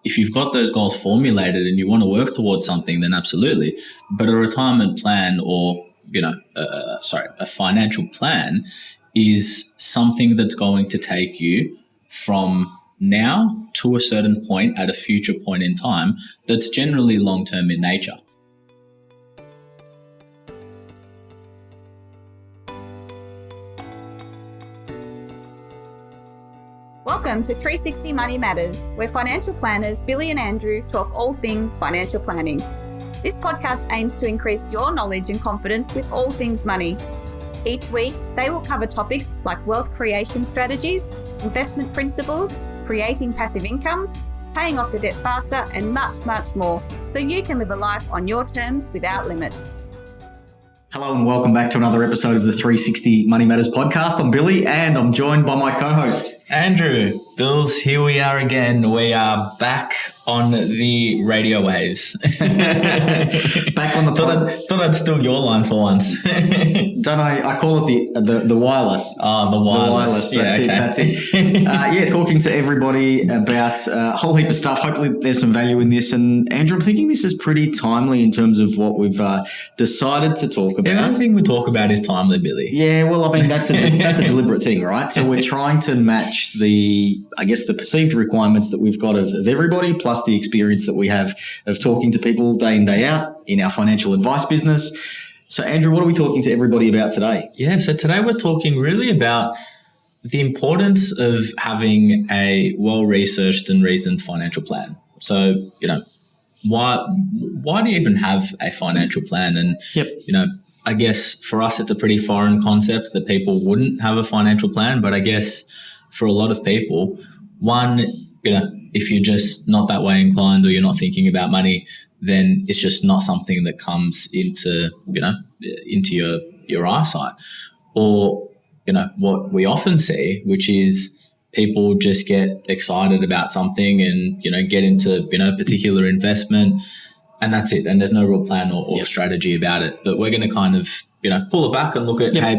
if you've got those goals formulated and you want to work towards something, then absolutely. But a retirement plan or, a financial plan is something that's going to take you from now to a certain point at a future point in time that's generally long-term in nature. Welcome to 360 Money Matters, where financial planners Billy and Andrew talk all things financial planning. This podcast aims to increase your knowledge and confidence with all things money. Each week, they will cover topics like wealth creation strategies, investment principles, creating passive income, paying off your debt faster, and much, much more, so you can live a life on your terms without limits. Hello and welcome back to another episode of the 360 Money Matters podcast. I'm Billy and I'm joined by my co-host, Andrew. Bills, here we are again. We are back on the radio waves. Back on the thought I'd steal your line for once. Don't I call it the wireless. Oh, the wireless. That's it. Talking to everybody about a whole heap of stuff. Hopefully there's some value in this. And Andrew, I'm thinking this is pretty timely in terms of what we've decided to talk about. Everything we talk about is timely, Billy. Yeah, well, I mean, that's a deliberate thing, right? So we're trying to match the perceived requirements that we've got of everybody, plus the experience that we have of talking to people day in, day out in our financial advice business. So, Andrew, what are we talking to everybody about today? Yeah, so today we're talking really about the importance of having a well-researched and reasoned financial plan. So, why do you even have a financial plan? And, I guess for us, it's a pretty foreign concept that people wouldn't have a financial plan. But I guess for a lot of people, one, if you're just not that way inclined or you're not thinking about money, then it's just not something that comes into your eyesight. Or, what we often see, which is people just get excited about something and, get into, particular investment, and that's it. And there's no real plan or strategy about it. But we're going to kind of, pull it back and look at, hey,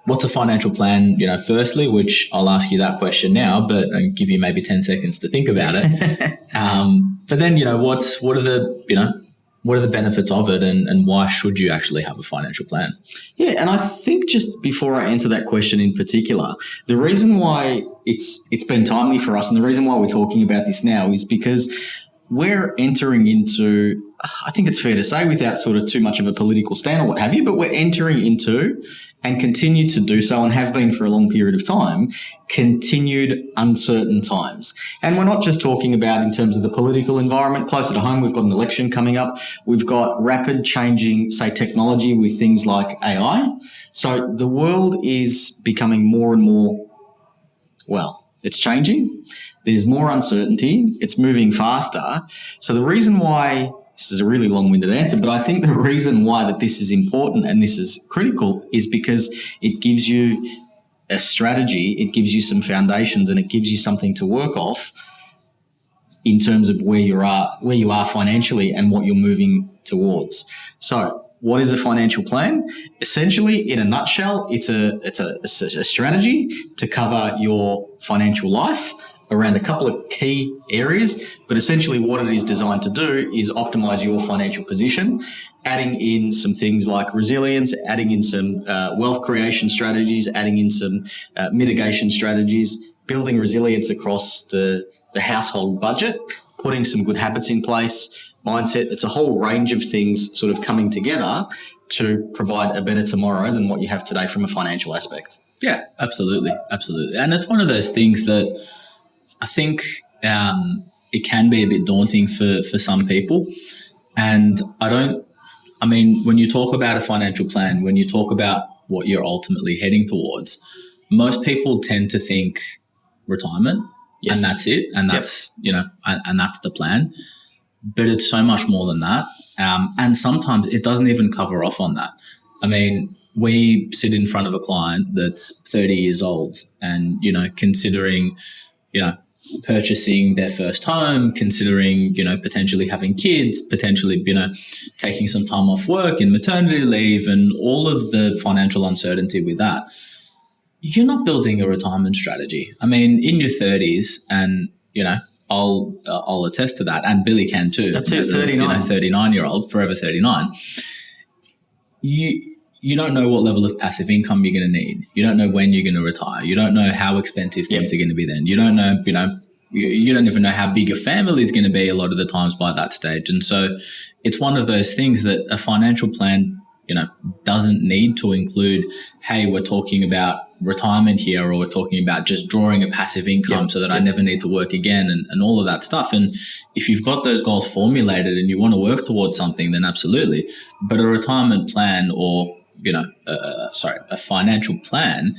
what's a financial plan, firstly, which I'll ask you that question now, but and give you maybe 10 seconds to think about it. But then, what are the benefits of it and why should you actually have a financial plan? Yeah, and I think just before I answer that question in particular, the reason why it's been timely for us and the reason why we're talking about this now is because we're entering into, I think it's fair to say without sort of too much of a political stand or what have you, but we're entering into and continue to do so and have been for a long period of time, continued uncertain times. And we're not just talking about in terms of the political environment. Closer to home, we've got an election coming up. We've got rapid changing, say, technology with things like AI. So the world is becoming more and more, it's changing. There's more uncertainty. It's moving faster. So the reason why, this is a really long-winded answer, but I think the reason why that this is important and this is critical is because it gives you a strategy, it gives you some foundations, and it gives you something to work off in terms of where you are financially and what you're moving towards. So what is a financial plan? Essentially, in a nutshell, it's a strategy to cover your financial life around a couple of key areas, but essentially what it is designed to do is optimize your financial position, adding in some things like resilience, adding in some wealth creation strategies, adding in some mitigation strategies, building resilience across the household budget, putting some good habits in place, mindset. It's a whole range of things sort of coming together to provide a better tomorrow than what you have today from a financial aspect. Yeah, absolutely. Absolutely. And it's one of those things that I think it can be a bit daunting for some people. And when you talk about a financial plan, when you talk about what you're ultimately heading towards, most people tend to think retirement. Yes. And that's it. And that's, and that's the plan. But it's so much more than that. And sometimes it doesn't even cover off on that. I mean, we sit in front of a client that's 30 years old and, considering, purchasing their first home, considering, potentially having kids, potentially, taking some time off work in maternity leave and all of the financial uncertainty with that. You're not building a retirement strategy. I mean, in your 30s and, I'll attest to that, and Billy can too. That's it. 39, 39-year-old, forever 39. You don't know what level of passive income you're going to need. You don't know when you're going to retire. You don't know how expensive things are going to be then. You don't know, you don't even know how big your family is going to be a lot of the times by that stage. And so it's one of those things that a financial plan, doesn't need to include, hey, we're talking about retirement here, or we're talking about just drawing a passive income so that I never need to work again, and all of that stuff. And if you've got those goals formulated and you want to work towards something, then absolutely. But a retirement plan or, a financial plan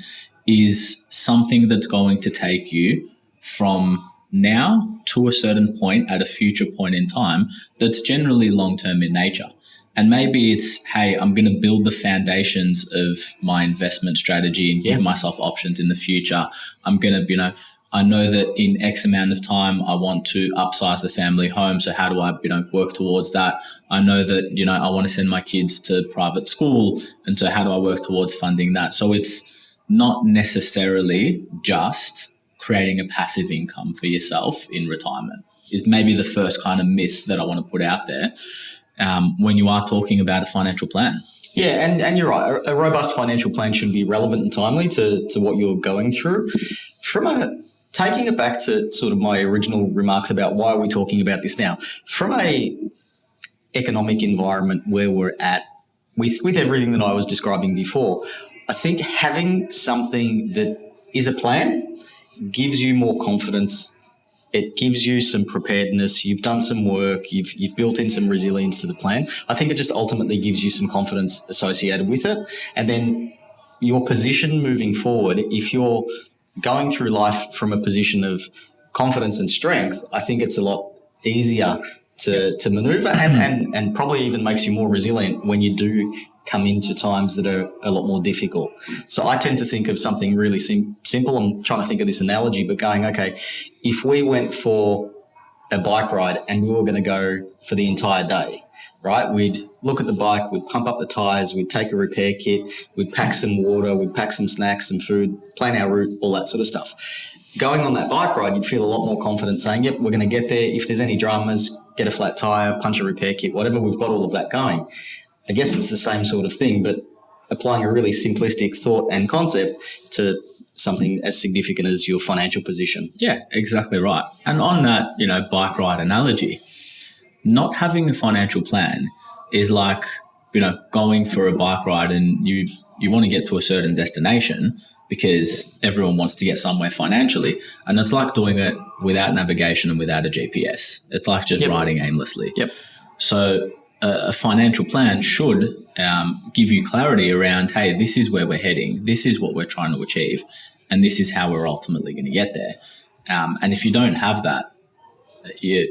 is something that's going to take you from now to a certain point at a future point in time that's generally long-term in nature. And maybe it's, hey, I'm going to build the foundations of my investment strategy and give myself options in the future. I'm going to, I know that in X amount of time, I want to upsize the family home. So how do I, work towards that? I know that, I want to send my kids to private school. And so how do I work towards funding that? So it's not necessarily just creating a passive income for yourself in retirement is maybe the first kind of myth that I want to put out there. When you are talking about a financial plan. Yeah, and you're right. A robust financial plan should be relevant and timely to what you're going through. Taking it back to sort of my original remarks about why are we talking about this now, from a economic environment where we're at with everything that I was describing before, I think having something that is a plan gives you more confidence. It gives you some preparedness. You've done some work. You've built in some resilience to the plan. I think it just ultimately gives you some confidence associated with it. And then your position moving forward, if you're going through life from a position of confidence and strength, I think it's a lot easier to maneuver and probably even makes you more resilient when you do come into times that are a lot more difficult. So I tend to think of something really simple. I'm trying to think of this analogy, but going, okay, if we went for a bike ride and we were going to go for the entire day, right? We'd look at the bike, we'd pump up the tires, we'd take a repair kit, we'd pack some water, we'd pack some snacks, some food, plan our route, all that sort of stuff. Going on that bike ride, you'd feel a lot more confident saying, yep, we're going to get there. If there's any dramas, get a flat tire, punch a repair kit, whatever, we've got all of that going. I guess it's the same sort of thing, but applying a really simplistic thought and concept to something as significant as your financial position. Yeah, exactly right. And on that, bike ride analogy, not having a financial plan is like, going for a bike ride and you want to get to a certain destination because everyone wants to get somewhere financially. And it's like doing it without navigation and without a GPS. It's like just riding aimlessly. Yep. So a financial plan should give you clarity around, hey, this is where we're heading, this is what we're trying to achieve, and this is how we're ultimately going to get there. And if you don't have that, you're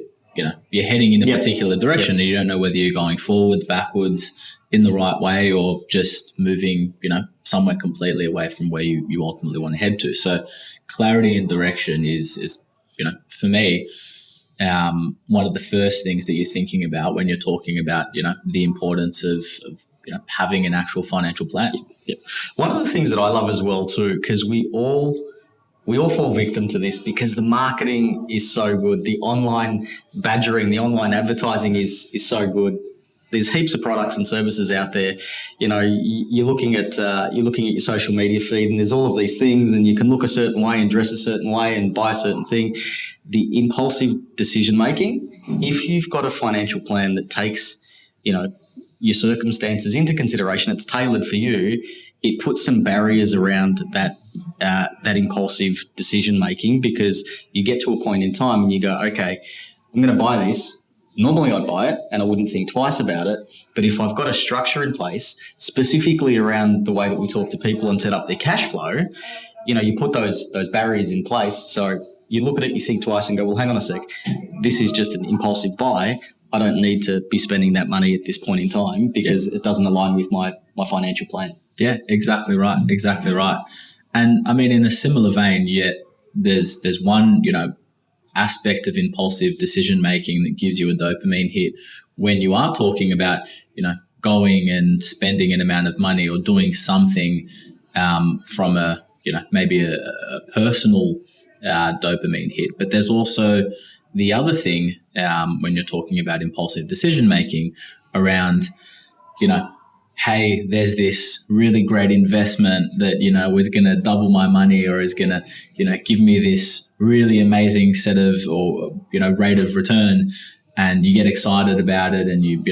heading in a particular direction and you don't know whether you're going forwards, backwards, in the right way, or just moving, somewhere completely away from where you ultimately want to head to. So clarity and direction is for me, one of the first things that you're thinking about when you're talking about, the importance of having an actual financial plan. Yep. One of the things that I love as well too, because we all fall victim to this because the marketing is so good. The online badgering, the online advertising is so good. There's heaps of products and services out there. You're looking at your social media feed, and there's all of these things, and you can look a certain way and dress a certain way and buy a certain thing. The impulsive decision making, if you've got a financial plan that takes, your circumstances into consideration, it's tailored for you. It puts some barriers around that impulsive decision making, because you get to a point in time and you go, okay, I'm going to buy this. Normally I'd buy it and I wouldn't think twice about it. But if I've got a structure in place, specifically around the way that we talk to people and set up their cash flow, you put those barriers in place. So you look at it, you think twice and go, well, hang on a sec. This is just an impulsive buy. I don't need to be spending that money at this point in time because it doesn't align with my financial plan. Yeah, exactly right. Exactly right. And I mean, in a similar vein, yet there's one, aspect of impulsive decision making that gives you a dopamine hit when you are talking about, going and spending an amount of money or doing something from maybe a personal dopamine hit. But there's also the other thing when you're talking about impulsive decision making around, hey, there's this really great investment that, is going to double my money or is going to, give me this really amazing set of rate of return, and you get excited about it and you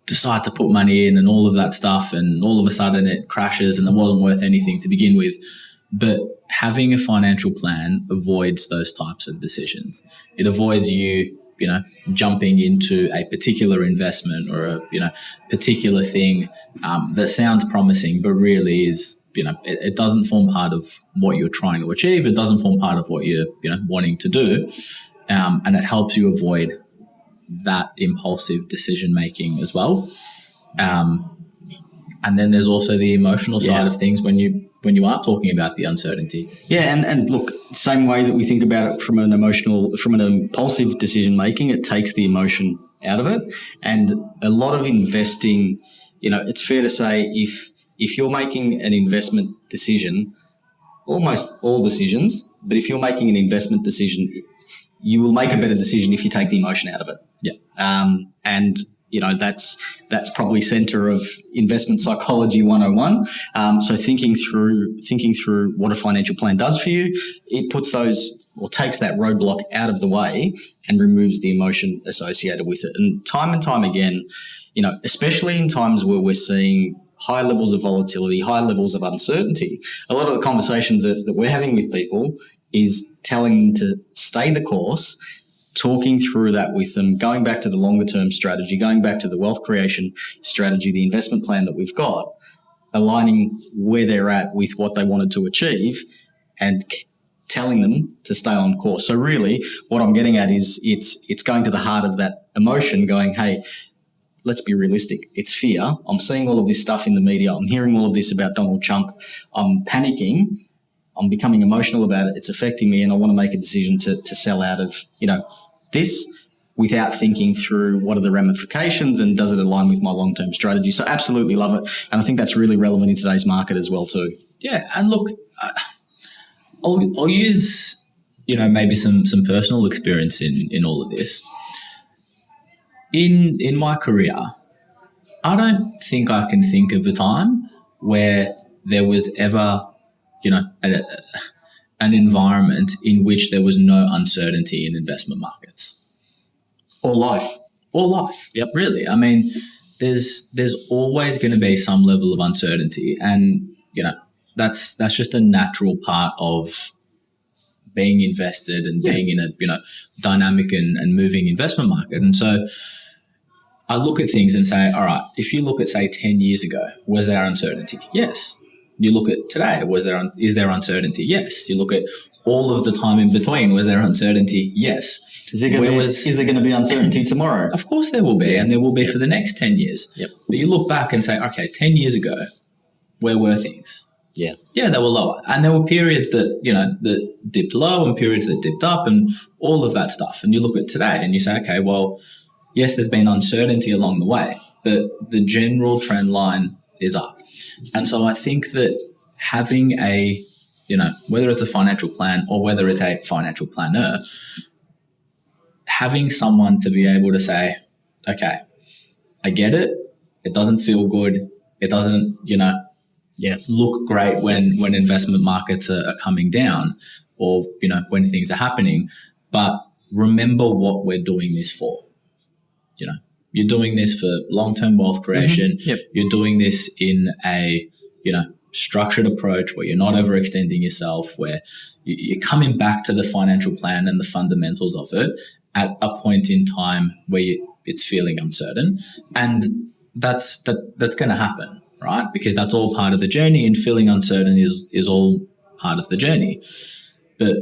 decide to put money in and all of that stuff, and all of a sudden it crashes and it wasn't worth anything to begin with. But having a financial plan avoids those types of decisions. It avoids you, jumping into a particular investment or a, particular thing that sounds promising, but really is, it doesn't form part of what you're trying to achieve. It doesn't form part of what you're, wanting to do. And it helps you avoid that impulsive decision making as well. And then there's also the emotional side of things when you are talking about the uncertainty. Yeah, and look, same way that we think about it from an impulsive decision making, it takes the emotion out of it. And a lot of investing, it's fair to say if you're making an investment decision, almost all decisions, but if you're making an investment decision, you will make a better decision if you take the emotion out of it. Yeah. And that's probably center of investment psychology 101. So thinking through what a financial plan does for you, it puts takes that roadblock out of the way and removes the emotion associated with it. And time again, especially in times where we're seeing high levels of volatility, high levels of uncertainty, a lot of the conversations that we're having with people is telling them to stay the course, talking through that with them, going back to the longer term strategy, going back to the wealth creation strategy, the investment plan that we've got, aligning where they're at with what they wanted to achieve and telling them to stay on course. So really what I'm getting at is it's going to the heart of that emotion, going, hey, let's be realistic. It's fear. I'm seeing all of this stuff in the media. I'm hearing all of this about Donald Trump. I'm panicking. I'm becoming emotional about it. It's affecting me, and I want to make a decision to sell out of, this without thinking through what are the ramifications and does it align with my long-term strategy. So absolutely love it. And I think that's really relevant in today's market as well too. Yeah. And look, I'll use, maybe some personal experience in all of this. In my career, I don't think I can think of a time where there was ever, an environment in which there was no uncertainty in investment markets. Or life. Yep. Really. I mean, there's always going to be some level of uncertainty, and, that's just a natural part of being invested and being in a, dynamic and moving investment market. And so I look at things and say, all right, if you look at, say, 10 years ago, was there uncertainty? Yes. You look at today, is there uncertainty? Yes. You look at all of the time in between, was there uncertainty? Yes. Is there going to be uncertainty tomorrow? Of course there will be, and there will be for the next 10 years. Yep. But you look back and say, okay, 10 years ago, where were things? Yeah. Yeah, they were lower. And there were periods that, that dipped low and periods that dipped up and all of that stuff. And you look at today and you say, okay, well, yes, there's been uncertainty along the way, but the general trend line is up. And so I think that having a, whether it's a financial plan or whether it's a financial planner, having someone to be able to say, okay, I get it. It doesn't feel good. It doesn't, look great when investment markets are coming down or, when things are happening. But remember what we're doing this for. You're doing this for long-term wealth creation. Mm-hmm. Yep. You're doing this in a, structured approach where you're not overextending yourself, where you're coming back to the financial plan and the fundamentals of it at a point in time where it's feeling uncertain. And that's going to happen, right? Because that's all part of the journey, and feeling uncertain is all part of the journey. But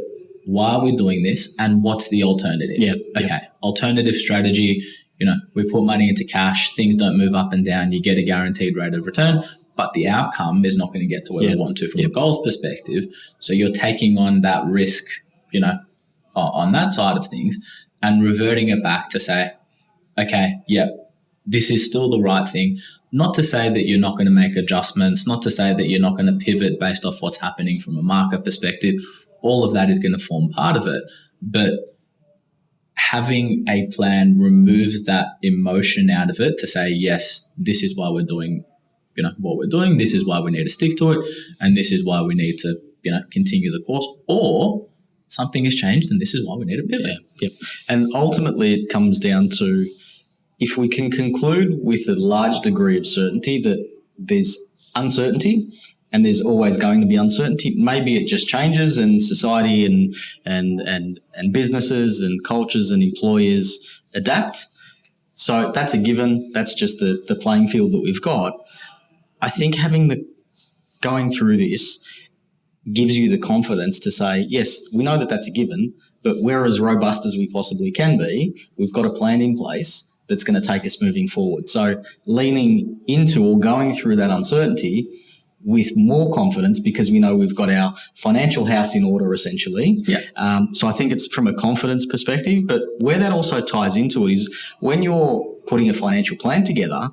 why are we doing this, and what's the alternative? Yeah. Okay. Alternative strategy, we put money into cash, things don't move up and down, you get a guaranteed rate of return, but the outcome is not going to get to where we want to from a goals perspective. So you're taking on that risk, on that side of things, and reverting it back to say, okay, this is still the right thing. Not to say that you're not going to make adjustments, not to say that you're not going to pivot based off what's happening from a market perspective. All of that is going to form part of it. But having a plan removes that emotion out of it to say, yes, this is why we're doing, what we're doing. This is why we need to stick to it. And this is why we need to, continue the course, or something has changed and this is why we need to pivot. Yeah. And ultimately it comes down to, if we can conclude with a large degree of certainty that there's uncertainty and there's always going to be uncertainty, maybe it just changes, and society and businesses and cultures and employers adapt. So that's a given. That's just the playing field that we've got. I think going through this gives you the confidence to say, yes, we know that that's a given, but we're as robust as we possibly can be. We've got a plan in place that's going to take us moving forward. So leaning into or going through that uncertainty with more confidence, because we know we've got our financial house in order, essentially. Yeah. So I think it's from a confidence perspective, but where that also ties into it is when you're putting a financial plan together,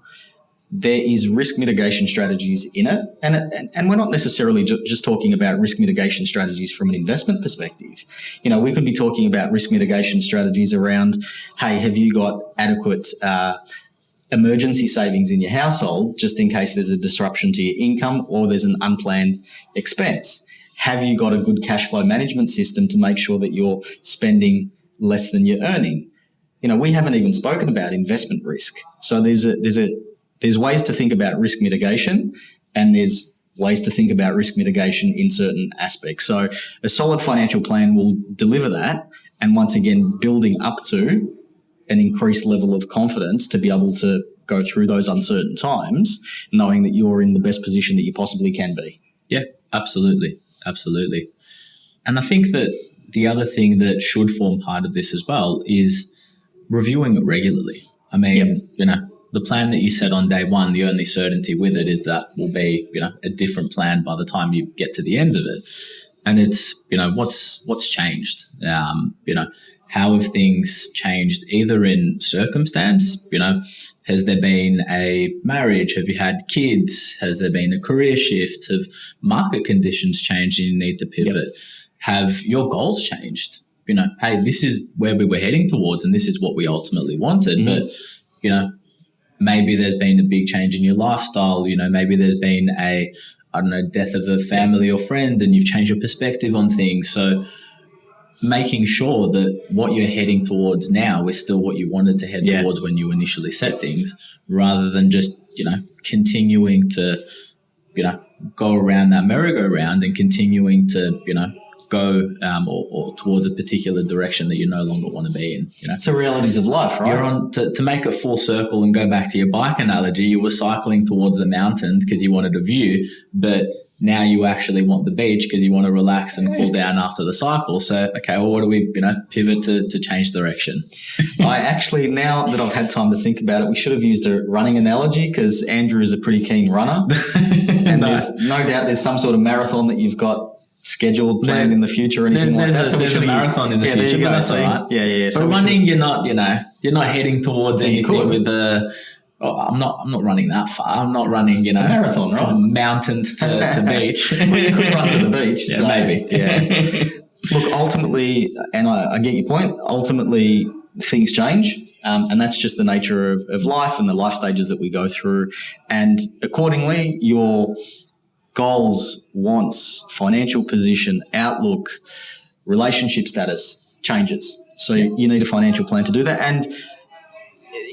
there is risk mitigation strategies in it. And we're not necessarily just talking about risk mitigation strategies from an investment perspective. We could be talking about risk mitigation strategies around, hey, have you got adequate emergency savings in your household just in case there's a disruption to your income or there's an unplanned expense? Have you got a good cash flow management system to make sure that you're spending less than you're earning? We haven't even spoken about investment risk. So there's ways to think about risk mitigation, and there's ways to think about risk mitigation in certain aspects. So a solid financial plan will deliver that, and once again, building up to an increased level of confidence to be able to go through those uncertain times, knowing that you're in the best position that you possibly can be. Yeah, absolutely. Absolutely. And I think that the other thing that should form part of this as well is reviewing it regularly. I mean, the plan that you set on day one, the only certainty with it is that will be, a different plan by the time you get to the end of it. And it's, what's changed? How have things changed either in circumstance? Has there been a marriage? Have you had kids? Has there been a career shift? Have market conditions changed and you need to pivot? Yep. Have your goals changed? Hey, this is where we were heading towards and this is what we ultimately wanted. Mm-hmm. But, maybe there's been a big change in your lifestyle. Maybe there's been death of a family or friend and you've changed your perspective on things. So making sure that what you're heading towards now is still what you wanted to head towards when you initially set things, rather than just, continuing to, go around that merry-go-round and continuing to, go or towards a particular direction that you no longer want to be in. It's the realities of life, right? You're on to make a full circle and go back to your bike analogy. You were cycling towards the mountains because you wanted a view, but now you actually want the beach because you want to relax and cool down after the cycle. So, okay, well, what do we, pivot to change direction? I actually, now that I've had time to think about it, we should have used a running analogy because Andrew is a pretty keen runner. And there's no doubt there's some sort of marathon that you've got scheduled, planned in the future or anything like that. So there's a marathon in the future, but that's all right. Yeah. But running, you're not heading towards anything with the... Oh, I'm not running that far. I'm not running, it's a marathon, right? From mountains to beach. Well, you could run to the beach. Yeah, so, maybe. Yeah. Look, ultimately, and I get your point, ultimately things change. And that's just the nature of life and the life stages that we go through. And accordingly, your goals, wants, financial position, outlook, relationship status changes. So you need a financial plan to do that. And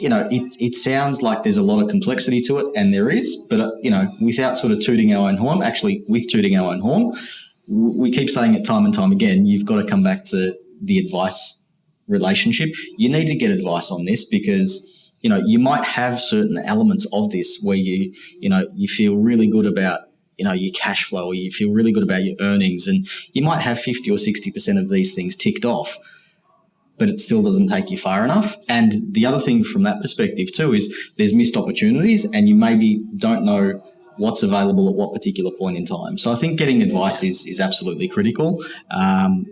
it sounds like there's a lot of complexity to it, and there is, but, without sort of tooting our own horn, actually with tooting our own horn, we keep saying it time and time again, you've got to come back to the advice relationship. You need to get advice on this because, you might have certain elements of this where you feel really good about, your cash flow, or you feel really good about your earnings, and you might have 50 or 60% of these things ticked off, but it still doesn't take you far enough. And the other thing from that perspective too is there's missed opportunities and you maybe don't know what's available at what particular point in time. So I think getting advice is absolutely critical.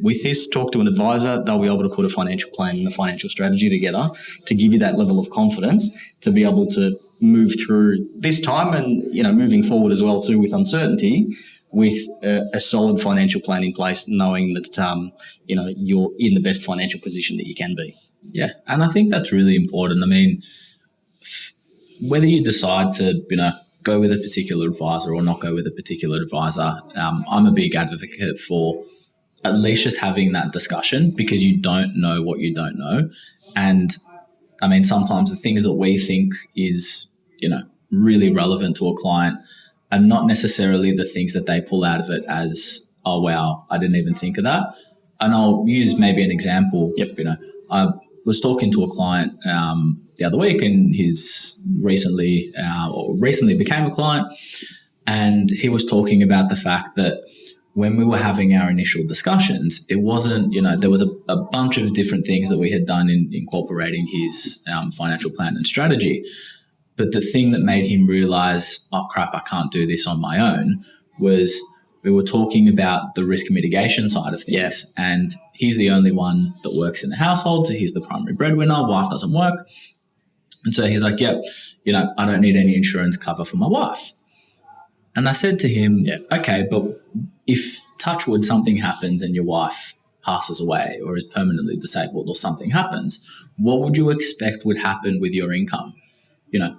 With this, talk to an advisor. They'll be able to put a financial plan and a financial strategy together to give you that level of confidence to be able to move through this time and, moving forward as well too with uncertainty, with a solid financial plan in place, knowing that, you're in the best financial position that you can be. Yeah, and I think that's really important. I mean, whether you decide to, go with a particular advisor or not go with a particular advisor, I'm a big advocate for at least just having that discussion, because you don't know what you don't know. And I mean, sometimes the things that we think is, really relevant to a client are not necessarily the things that they pull out of it as, oh, wow, I didn't even think of that. And I'll use maybe an example. Yep. I was talking to a client the other week, and he's recently became a client, and he was talking about the fact that when we were having our initial discussions, it wasn't, there was a bunch of different things that we had done in incorporating his financial plan and strategy. But the thing that made him realize, oh, crap, I can't do this on my own, was we were talking about the risk mitigation side of things. Yes. And he's the only one that works in the household. So he's the primary breadwinner. Wife doesn't work. And so he's like, I don't need any insurance cover for my wife. And I said to him, okay, but if touch wood something happens and your wife passes away or is permanently disabled or something happens, what would you expect would happen with your income?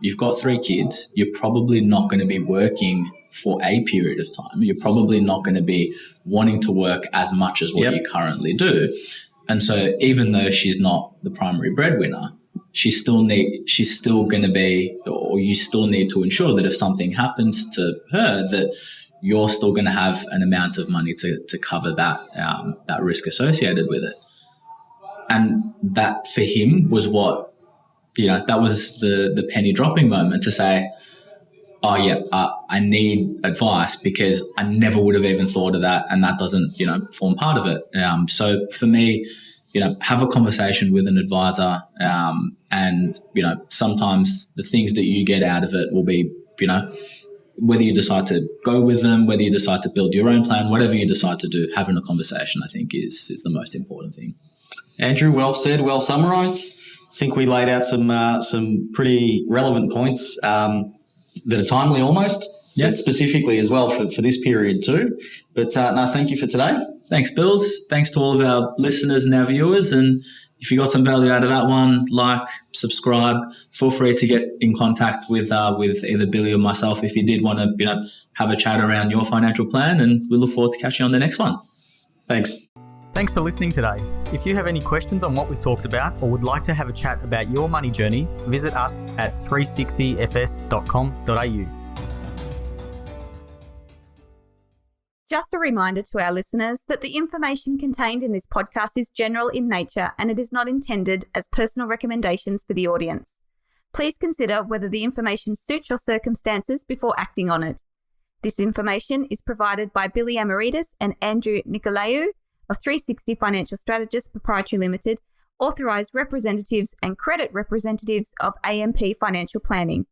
You've got 3 kids. You're probably not going to be working for a period of time. You're probably not going to be wanting to work as much as what you currently do. And so even though she's not the primary breadwinner, she's still going to be, or you still need to ensure that if something happens to her, that you're still going to have an amount of money to cover that risk associated with it. And that for him was what, that was the penny dropping moment to say, oh yeah, I need advice, because I never would have even thought of that, and that doesn't, form part of it. So for me, have a conversation with an advisor, and sometimes the things that you get out of it will be, whether you decide to go with them, whether you decide to build your own plan, whatever you decide to do, having a conversation, I think is the most important thing. Andrew, well said, well summarised. I think we laid out some pretty relevant points that are timely almost, specifically as well for this period too. But no, thank you for today. Thanks, Bills. Thanks to all of our listeners and our viewers. And if you got some value out of that one, like, subscribe. Feel free to get in contact with either Billy or myself if you did want to have a chat around your financial plan. And we look forward to catching you on the next one. Thanks. Thanks for listening today. If you have any questions on what we talked about or would like to have a chat about your money journey, visit us at 360fs.com.au. Just a reminder to our listeners that the information contained in this podcast is general in nature and it is not intended as personal recommendations for the audience. Please consider whether the information suits your circumstances before acting on it. This information is provided by Billy Amaritis and Andrew Nicolaou of 360 Financial Strategists Proprietary Limited, authorised representatives and credit representatives of AMP Financial Planning.